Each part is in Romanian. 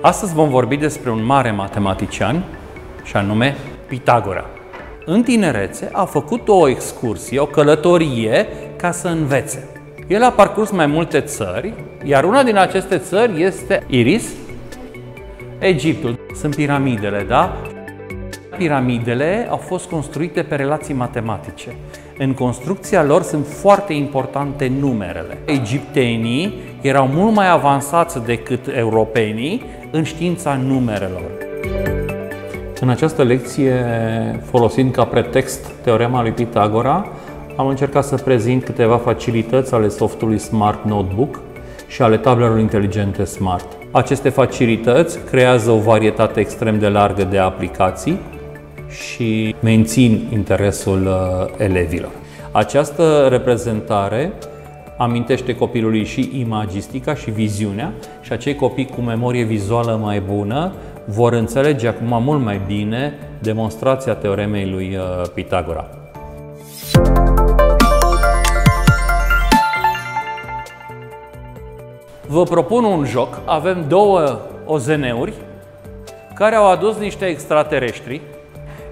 Astăzi vom vorbi despre un mare matematician, și anume Pitagora. În tinerețe a făcut o excursie, o călătorie ca să învețe. El a parcurs mai multe țări, iar una din aceste țări este Iris, Egiptul. Sunt piramidele, da? Piramidele au fost construite pe relații matematice. În construcția lor sunt foarte importante numerele. Egiptenii erau mult mai avansați decât europenii în știința numerelor. În această lecție, folosind ca pretext teorema lui Pitagora, am încercat să prezint câteva facilități ale softului Smart Notebook și ale tablelor inteligente Smart. Aceste facilități creează o varietate extrem de largă de aplicații și mențin interesul elevilor. Această reprezentare amintește copilului și imagistica și viziunea și acei copii cu memorie vizuală mai bună vor înțelege acum mult mai bine demonstrația teoremei lui Pitagora. Vă propun un joc. Avem două OZN-uri care au adus niște extraterestri.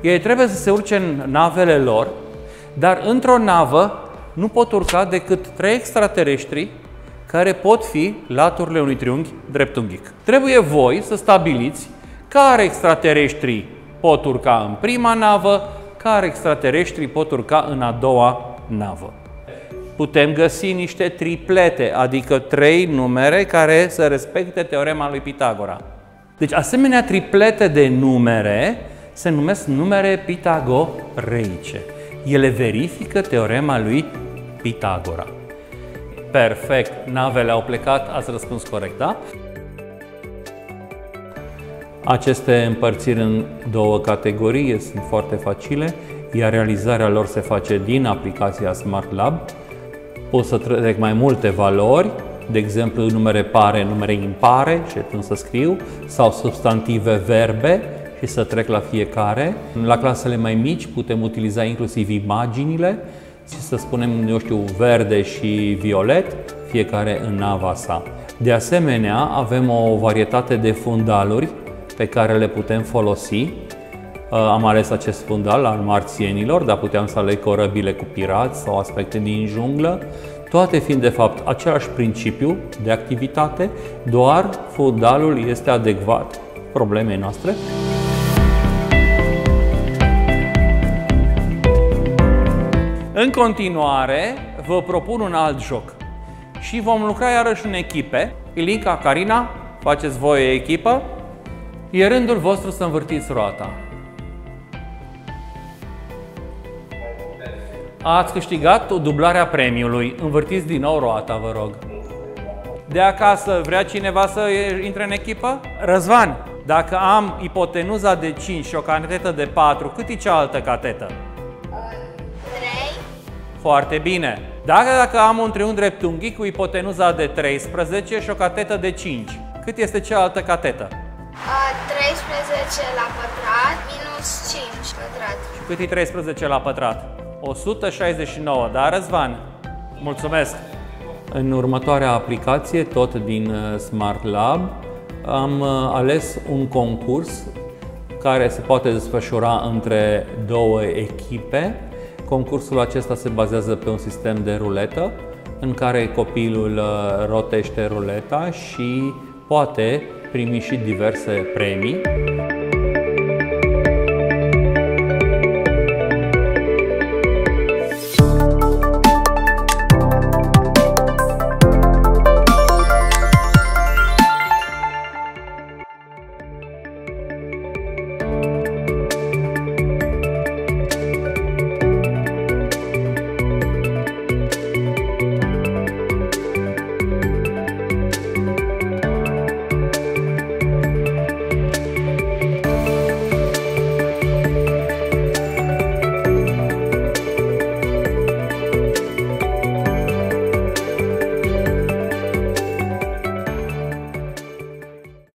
Ei trebuie să se urce în navele lor, dar într-o navă nu pot urca decât 3 extraterestri care pot fi laturile unui triunghi dreptunghic. Trebuie voi să stabiliți care extraterestri pot urca în prima navă, care extraterestri pot urca în a doua navă. Putem găsi niște triplete, adică 3 numere care să respecte teorema lui Pitagora. Deci, asemenea triplete de numere se numesc numere pitagoreice. Ele verifică teorema lui Pitagora. Perfect, navele au plecat, ați răspuns corect, da? Aceste împărțiri în două categorii sunt foarte facile, iar realizarea lor se face din aplicația Smart Lab. Pot să trec mai multe valori, de exemplu numere pare, numere impare și atunci să scriu, sau substantive, verbe și să trec la fiecare. La clasele mai mici putem utiliza inclusiv imaginile și să spunem, eu știu, verde și violet, fiecare în nava sa. De asemenea, avem o varietate de fundaluri pe care le putem folosi. Am ales acest fundal al marțienilor, dar puteam să aleg corăbile cu pirați sau aspecte din junglă, toate fiind de fapt același principiu de activitate, doar fundalul este adecvat problemei noastre. În continuare, vă propun un alt joc și vom lucra iarăși în echipe. Ilinca, Carina, faceți voi echipă. E rândul vostru să învârtiți roata. Ați câștigat dublarea premiului. Învârtiți din nou roata, vă rog. De acasă, vrea cineva să intre în echipă? Răzvan, dacă am ipotenuza de 5 și o catetă de 4, cât e cealaltă catetă? 3. Foarte bine. Dacă am un triunghi dreptunghic cu ipotenuza de 13 și o catetă de 5, cât este cealaltă catetă? 13 la pătrat minus 5 pătrat. Și cât e 13 la pătrat? 169, da, Răzvan? Mulțumesc! În următoarea aplicație, tot din Smart Lab, am ales un concurs care se poate desfășura între două echipe. Concursul acesta se bazează pe un sistem de ruletă în care copilul rotește ruleta și poate primi și diverse premii.